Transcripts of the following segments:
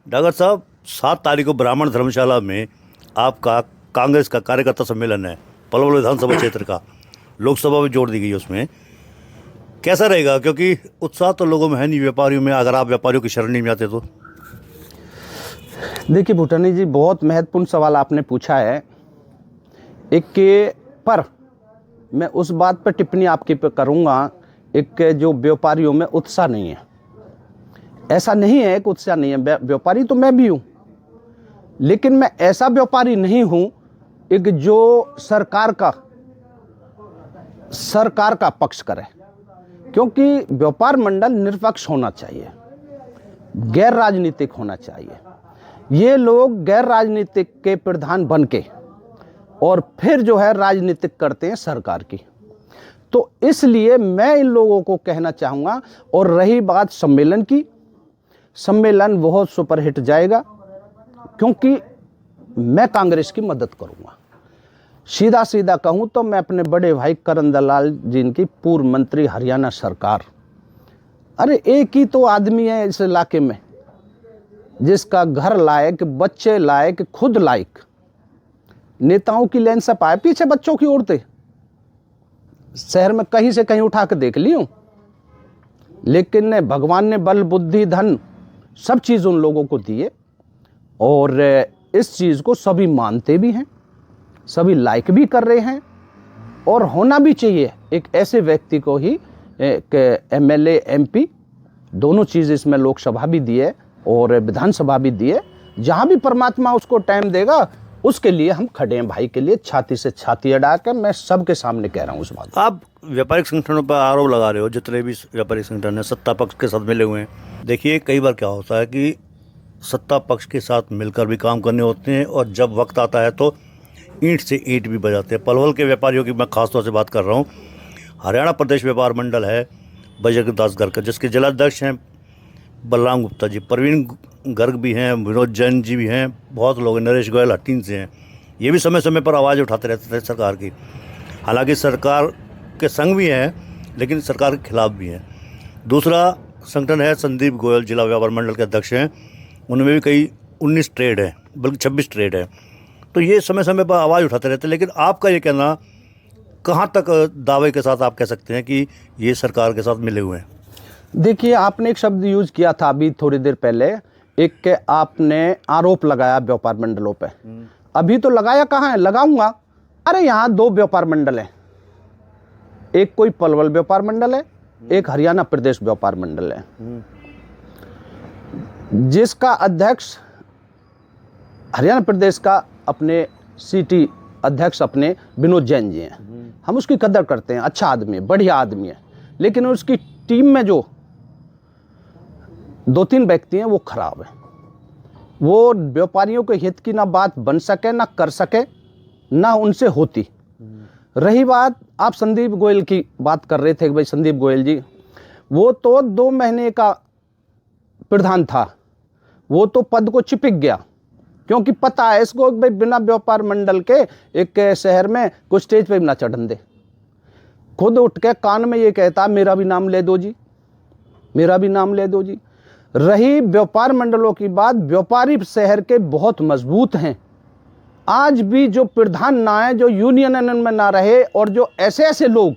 Doctor साहब, 7 तारीख को ब्राह्मण धर्मशाला में आपका कांग्रेस का कार्यकर्ता सम्मेलन है, पलवल विधानसभा क्षेत्र का। लोकसभा में जोड़ दी गई है उसमें। कैसा रहेगा? क्योंकि उत्साह तो लोगों में है नहीं, व्यापारियों में। अगर आप व्यापारियों की शरण नहीं में आते तो। देखिए भूटानी जी, बहुत महत्वपूर्ण सवाल आपने पूछा है। एक के पर मैं उस बात पर टिप्पणी आपकी पे करूँगा, एक जो व्यापारियों में उत्साह नहीं है। ऐसा नहीं है कि उत्साह नहीं है, व्यापारी तो मैं भी हूँ, लेकिन मैं ऐसा व्यापारी नहीं हूँ एक जो सरकार का पक्ष करे। क्योंकि व्यापार मंडल निष्पक्ष होना चाहिए, गैर राजनीतिक होना चाहिए। ये लोग गैर राजनीतिक के प्रधान बन के और फिर जो है राजनीतिक करते हैं सरकार की। तो इसलिए मैं इन लोगों को कहना चाहूँगा। और रही बात सम्मेलन की, सम्मेलन बहुत सुपरहिट जाएगा, क्योंकि मैं कांग्रेस की मदद करूँगा। सीधा सीधा कहूँ तो मैं अपने बड़े भाई करण दलाल जिनकी पूर्व मंत्री हरियाणा सरकार, अरे एक ही तो आदमी है इस इलाके में जिसका घर लायक, बच्चे लायक, खुद लायक। नेताओं की लाइन से पाए पीछे बच्चों की औरतें शहर में कहीं से कहीं उठा के देख ली हूं, लेकिन भगवान ने बल, बुद्धि, धन सब चीज़ उन लोगों को दिए। और इस चीज़ को सभी मानते भी हैं, सभी लाइक भी कर रहे हैं। और होना भी चाहिए एक ऐसे व्यक्ति को ही, एक एमएलए, एमपी, दोनों चीज़ इसमें लोकसभा भी दिए और विधानसभा भी दिए। जहाँ भी परमात्मा उसको टाइम देगा उसके लिए हम खड़े हैं भाई के लिए, छाती से छाती अड़ा के। मैं सबके सामने कह रहा हूँ उस बात। आप व्यापारिक संगठनों पर आरोप लगा रहे हो, जितने भी व्यापारिक संगठन है सत्ता पक्ष के साथ मिले हुए हैं। देखिए, कई बार क्या होता है कि सत्ता पक्ष के साथ मिलकर भी काम करने होते हैं, और जब वक्त आता है तो ईंट से ईंट भी बजाते हैं। पलवल के व्यापारियों की मैं खासतौर से बात कर रहा हूँ। हरियाणा प्रदेश व्यापार मंडल है बजरंग दास गर्ग, जिसके जिलाध्यक्ष हैं बलराम गुप्ता जी, प्रवीण गर्ग भी हैं, विनोद जैन जी भी हैं, बहुत लोग, नरेश गोयल हट्टीन से हैं। ये भी समय समय पर आवाज़ उठाते रहते थे सरकार की। हालांकि सरकार के संग भी हैं, लेकिन सरकार के खिलाफ भी हैं। दूसरा संगठन है संदीप गोयल, जिला व्यापार मंडल के अध्यक्ष हैं। उनमें भी कई 19 ट्रेड हैं, बल्कि 26 ट्रेड है। तो ये समय समय पर आवाज़ उठाते रहते हैं। लेकिन आपका ये कहना कहाँ तक दावे के साथ आप कह सकते हैं कि ये सरकार के साथ मिले हुए हैं? देखिए, आपने एक शब्द यूज किया था अभी थोड़ी देर पहले, एक के आपने आरोप लगाया व्यापार मंडलों पे। अभी तो लगाया कहाँ है, लगाऊंगा। अरे यहाँ 2 व्यापार मंडल है, एक कोई पलवल व्यापार मंडल है, एक हरियाणा प्रदेश व्यापार मंडल है, जिसका अध्यक्ष हरियाणा प्रदेश का अपने सिटी अध्यक्ष अपने विनोद जैन जी हैं। हम उसकी कदर करते हैं, अच्छा आदमी है, बढ़िया आदमी है। लेकिन उसकी टीम में जो 2-3 व्यक्ति हैं वो खराब है। वो व्यापारियों के हित की ना बात बन सके, ना कर सके, ना उनसे होती। रही बात, आप संदीप गोयल की बात कर रहे थे कि भाई संदीप गोयल जी, वो तो 2 महीने का प्रधान था, वो तो पद को चिपक गया। क्योंकि पता है इसको भाई बिना व्यापार मंडल के एक शहर में कुछ स्टेज पे भी ना चढ़न दे। खुद उठ के कान में ये कहता मेरा भी नाम ले दो जी, मेरा भी नाम ले दो जी। रही व्यापार मंडलों की बात, व्यापारी शहर के बहुत मजबूत हैं। आज भी जो प्रधान ना है, जो यूनियन में ना रहे, और जो ऐसे ऐसे लोग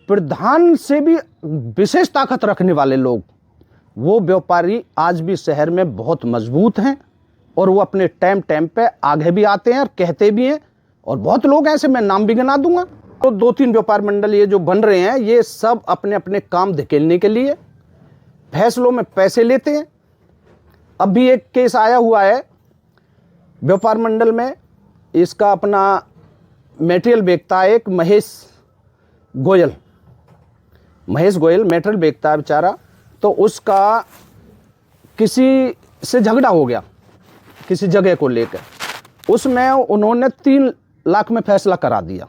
प्रधान से भी विशेष ताकत रखने वाले लोग, वो व्यापारी आज भी शहर में बहुत मजबूत हैं। और वो अपने टाइम पे आगे भी आते हैं और कहते भी हैं। और बहुत लोग ऐसे, मैं नाम भी गिना दूंगा। तो 2-3 व्यापार मंडल ये जो बन रहे हैं, ये सब अपने अपने काम धकेलने के लिए फैसलों में पैसे लेते हैं। अब भी एक केस आया हुआ है व्यापार मंडल में, इसका अपना मटेरियल बेचता है एक महेश गोयल मटेरियल बेचता है बेचारा। तो उसका किसी से झगड़ा हो गया किसी जगह को लेकर, उसमें उन्होंने 3 लाख में फैसला करा दिया।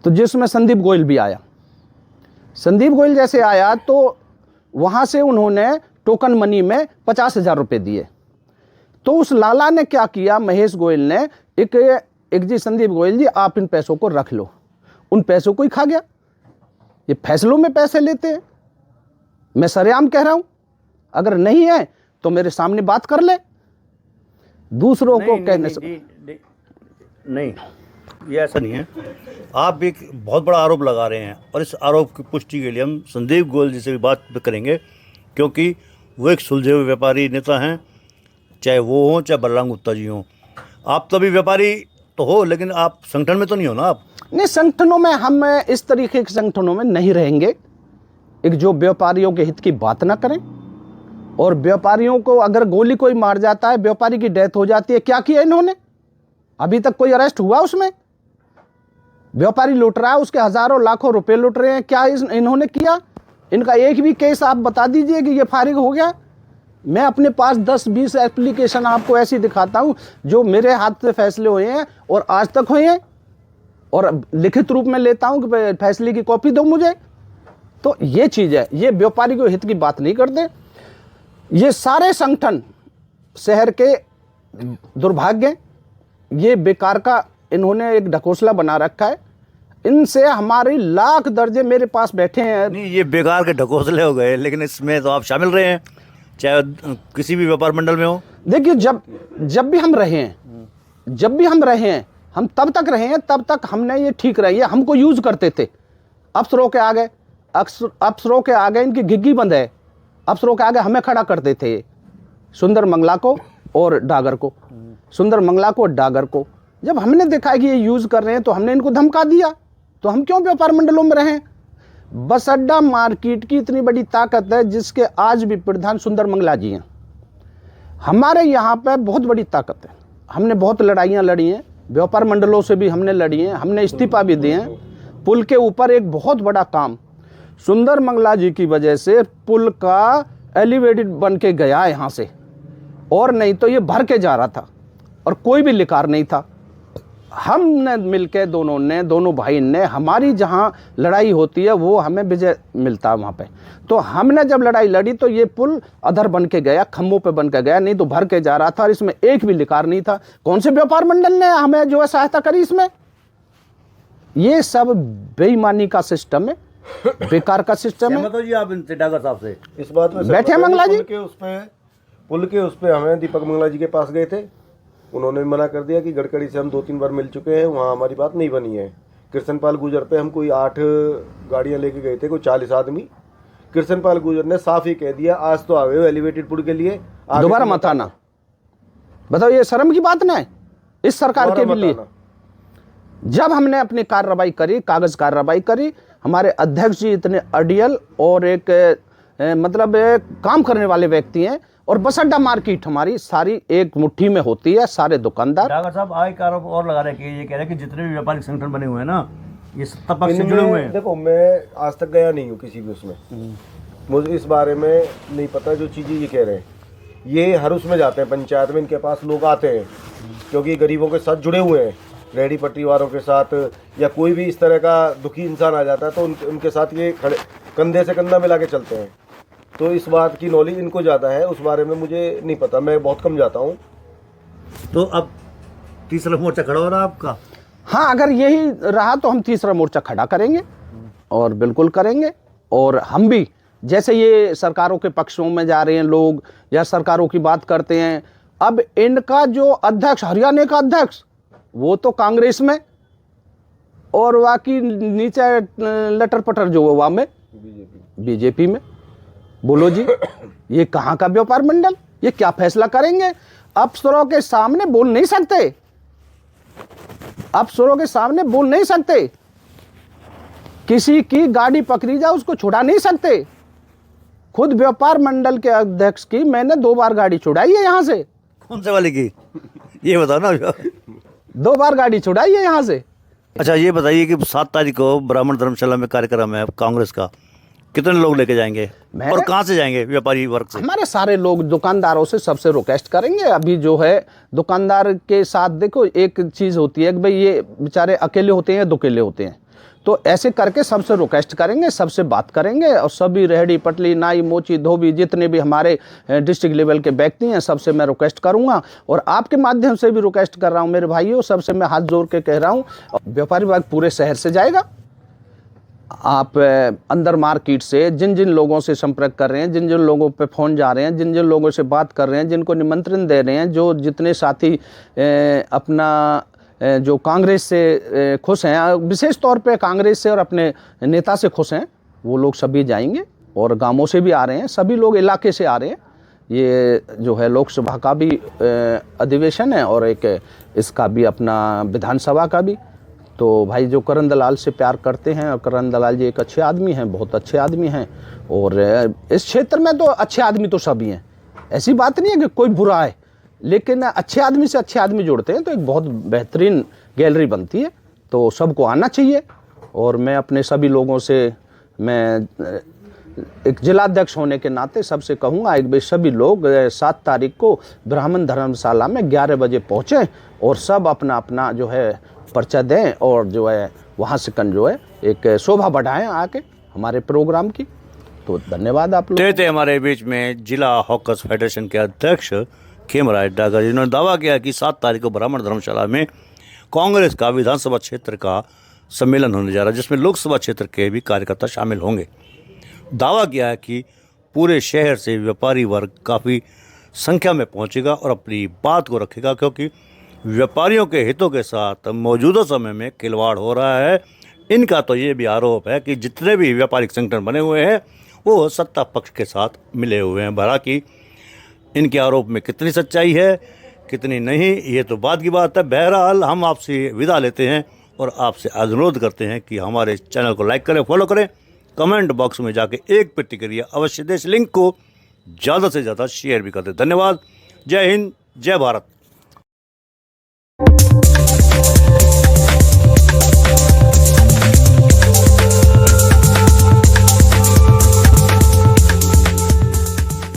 तो जिसमें संदीप गोयल भी आया। संदीप गोयल जैसे आया तो वहाँ से उन्होंने टोकन मनी में 50,000 रुपये दिए। तो उस लाला ने क्या किया, महेश गोयल ने, एक जी संदीप गोयल जी आप इन पैसों को रख लो। उन पैसों को ही खा गया। ये फैसलों में पैसे लेते हैं। मैं सरेआम कह रहा हूँ, अगर नहीं है तो मेरे सामने बात कर ले। दूसरों को कहने नहीं, से नहीं, ये ऐसा नहीं है। आप एक बहुत बड़ा आरोप लगा रहे हैं और इस आरोप की पुष्टि के लिए हम संदीप गोयल जी से भी बात करेंगे, क्योंकि वो एक सुलझे हुए व्यापारी नेता हैं, चाहे वो हों चाहे बलराम गुप्ता जी हों। आप तो अभी व्यापारी तो हो, लेकिन आप संगठन में तो नहीं हो ना आप। नहीं, संगठनों में हम इस तरीके के संगठनों में नहीं रहेंगे एक जो व्यापारियों के हित की बात ना करें, और व्यापारियों को अगर गोली कोई मार जाता है, व्यापारी की डेथ हो जाती है, क्या किया इन्होंने? अभी तक कोई अरेस्ट हुआ उसमें? व्यापारी लूट रहा है, उसके हजारों लाखों रुपए लूट रहे हैं, क्या इन्होंने किया? इनका एक भी केस आप बता दीजिए कि ये फारिग हो गया। मैं अपने पास 10-20 एप्लीकेशन आपको ऐसी दिखाता हूं जो मेरे हाथ से फैसले हुए हैं और आज तक हुए हैं, और लिखित रूप में लेता हूं कि फैसले की कॉपी दो मुझे। तो ये चीज है, ये व्यापारी के हित की बात नहीं करते। ये सारे संगठन शहर के दुर्भाग्य, ये बेकार का इन्होंने एक ढकोसला बना रखा है। इनसे हमारी लाख दर्जे मेरे पास बैठे हैं। नहीं, ये बेकार के ढकोसले हो गए, लेकिन इसमें तो आप शामिल रहे हैं, चाहे किसी भी व्यापार मंडल में हो। देखिए, जब भी हम रहे हैं, हम तब तक रहे हैं, तब तक हमने ये ठीक रही है। हमको यूज करते थे, अफसरों के आगे इनकी घिग्गी बंद है। अफसरों के आगे हमें खड़ा करते थे, सुंदर मंगला को और डागर को। जब हमने देखा कि ये यूज कर रहे हैं तो हमने इनको धमका दिया। तो हम क्यों व्यापार मंडलों में रहें? बस अड्डा मार्केट की इतनी बड़ी ताकत है जिसके आज भी प्रधान सुंदर मंगला जी हैं। हमारे यहाँ पे बहुत बड़ी ताकत है। हमने बहुत लड़ाइयाँ लड़ी हैं, व्यापार मंडलों से भी हमने लड़ी हैं, हमने इस्तीफा भी दिए हैं। पुल के ऊपर एक बहुत बड़ा काम सुंदर मंगला जी की वजह से पुल का एलिवेटेड बन के गया यहाँ से, और नहीं तो ये भर के जा रहा था और कोई भी लिकार नहीं था। हमने मिलके दोनों भाई ने, हमारी जहाँ लड़ाई होती है वो हमें विजय मिलता है वहाँ पे। तो हमने जब लड़ाई लड़ी तो ये पुल अधर बन के गया, खम्भों पे बन के गया, नहीं तो भर के जा रहा था और इसमें एक भी लिकार नहीं था। कौन से व्यापार मंडल ने हमें जो है सहायता करी इसमें? ये सब बेईमानी का सिस्टम है, बेकार का सिस्टम है। जी आप इनसे डागर साहब से इस बात में बैठे मंगला जी पुल के उस पे हमें दीपक मंगला जी के पास गए थे, उन्होंने मना कर दिया कि गडकरी से हम 2-3 बार मिल चुके हैं, वहाँ हमारी बात नहीं बनी है। कृष्णपाल गुर्जर पे हम कोई 8 गाड़ियाँ लेके गए थे, कोई 40 आदमी। कृष्णपाल गुर्जर ने साफ ही कह दिया, आज तो आवे हो एलिवेटेड पुल के लिए, दोबारा मत आना। बताओ, ये शर्म की बात ना है इस सरकार के लिए? जब हमने अपनी कार्रवाई करी, कागज कार्रवाई करी, हमारे अध्यक्ष जी इतने अडियल और एक मतलब काम करने वाले व्यक्ति हैं, और बस अड्डा मार्केट हमारी सारी एक मुट्ठी में होती है, सारे दुकानदार। डागर साहब एक आरोप और लगा रहे हैं कि ये कह रहे हैं कि जितने भी व्यापारिक संगठन बने हुए हैं ना, ये सत्ता पक्ष से जुड़े हुए हैं। देखो, मैं आज तक गया नहीं हूँ किसी भी उसमें, मुझे इस बारे में नहीं पता। जो चीज़ें ये कह रहे हैं, ये हर उसमें जाते हैं, पंचायत में इनके पास लोग आते हैं, क्योंकि गरीबों के साथ जुड़े हुए हैं, रेहड़ी पट्टी वालों के साथ, या कोई भी इस तरह का दुखी इंसान आ जाता है तो उनके साथ ये खड़े कंधे से कंधा मिला के चलते हैं। तो इस बात की नॉलेज इनको ज़्यादा है, उस बारे में मुझे नहीं पता, मैं बहुत कम जाता हूँ। तो अब तीसरा मोर्चा खड़ा हो रहा है आपका? हाँ, अगर यही रहा तो हम तीसरा मोर्चा खड़ा करेंगे, और बिल्कुल करेंगे। और हम भी, जैसे ये सरकारों के पक्षों में जा रहे हैं लोग या सरकारों की बात करते हैं, अब इनका जो अध्यक्ष, हरियाणा का अध्यक्ष, वो तो कांग्रेस में, और बाकी नीचे लटर पटर जो हुआ में बीजेपी में। बोलो जी, ये कहाँ का व्यापार मंडल? ये क्या फैसला करेंगे? अफसरों के सामने बोल नहीं सकते, अफसरों के सामने बोल नहीं सकते। किसी की गाड़ी पकड़ी जाए उसको छुड़ा नहीं सकते। खुद व्यापार मंडल के अध्यक्ष की मैंने 2 बार गाड़ी छुड़ाई है यहाँ से। कौन से वाले की, ये बताओ ना। 2 बार गाड़ी छुड़ाई है यहाँ से। अच्छा, ये बताइए कि 7 तारीख को ब्राह्मण धर्मशाला में कार्यक्रम है कांग्रेस का, कितने लोग लेके जाएंगे और कहाँ से जाएंगे? व्यापारी वर्ग से? हमारे सारे लोग दुकानदारों से सबसे रिक्वेस्ट करेंगे। अभी जो है दुकानदार के साथ, देखो एक चीज़ होती है कि भाई ये बेचारे अकेले होते हैं या दुकेले होते हैं, तो ऐसे करके सबसे रिक्वेस्ट करेंगे, सबसे बात करेंगे, और सभी रेहड़ी पटली, नाई, मोची, धोबी, जितने भी हमारे डिस्ट्रिक्ट लेवल के व्यक्ति हैं, सबसे मैं रिक्वेस्ट करूंगा। और आपके माध्यम से भी रिक्वेस्ट कर रहा हूं मेरे भाइयों, सबसे मैं हाथ जोड़ के कह रहा हूं, व्यापारी विभाग पूरे शहर से जाएगा, आप अंदर मार्केट से जिन जिन लोगों से संपर्क कर रहे हैं, जिन जिन लोगों पे फ़ोन जा रहे हैं, जिन जिन लोगों से बात कर रहे हैं, जिनको निमंत्रण दे रहे हैं, जो जितने साथी अपना जो कांग्रेस से खुश हैं, विशेष तौर पे कांग्रेस से और अपने नेता से खुश हैं, वो लोग सभी जाएंगे और गांवों से भी आ रहे हैं, सभी लोग इलाके से आ रहे हैं। ये जो है लोकसभा का भी अधिवेशन है और एक इसका भी अपना विधानसभा का भी। तो भाई जो करण दलाल से प्यार करते हैं, और करण दलाल जी एक अच्छे आदमी हैं, बहुत अच्छे आदमी हैं, और इस क्षेत्र में तो अच्छे आदमी तो सभी हैं, ऐसी बात नहीं है कि कोई बुरा है, लेकिन अच्छे आदमी से अच्छे आदमी जुड़ते हैं तो एक बहुत बेहतरीन गैलरी बनती है। तो सबको आना चाहिए। और मैं अपने सभी लोगों से, मैं एक जिलाध्यक्ष होने के नाते सबसे कहूँगा, एक भाई सभी लोग 7 तारीख को ब्राह्मण धर्मशाला में 11 बजे पहुँचें और सब अपना अपना जो है पर्चा दें और जो है वहाँ से जो है एक शोभा बढ़ाएं आके हमारे प्रोग्राम की। तो धन्यवाद आप लोग। थे हमारे बीच में जिला हॉकर्स फेडरेशन के अध्यक्ष खेमराज डागर, जिन्होंने दावा किया कि 7 तारीख को ब्राह्मण धर्मशाला में कांग्रेस का विधानसभा क्षेत्र का सम्मेलन होने जा रहा है, जिसमें लोकसभा क्षेत्र के भी कार्यकर्ता शामिल होंगे। दावा किया है कि पूरे शहर से व्यापारी वर्ग काफ़ी संख्या में पहुंचेगा और अपनी बात को रखेगा, क्योंकि व्यापारियों के हितों के साथ मौजूदा समय में खिलवाड़ हो रहा है। इनका तो ये भी आरोप है कि जितने भी व्यापारिक संगठन बने हुए हैं वो सत्ता पक्ष के साथ मिले हुए हैं। हालांकि इनके आरोप में कितनी सच्चाई है कितनी नहीं, ये तो बात की बात है। बहरहाल हम आपसे विदा लेते हैं और आपसे अनुरोध करते हैं कि हमारे चैनल को लाइक करें, फॉलो करें, कमेंट बॉक्स में जाके एक प्रतिक्रिया अवश्य दें, इस लिंक को ज़्यादा से ज़्यादा शेयर भी कर दें। धन्यवाद। जय हिंद, जय भारत।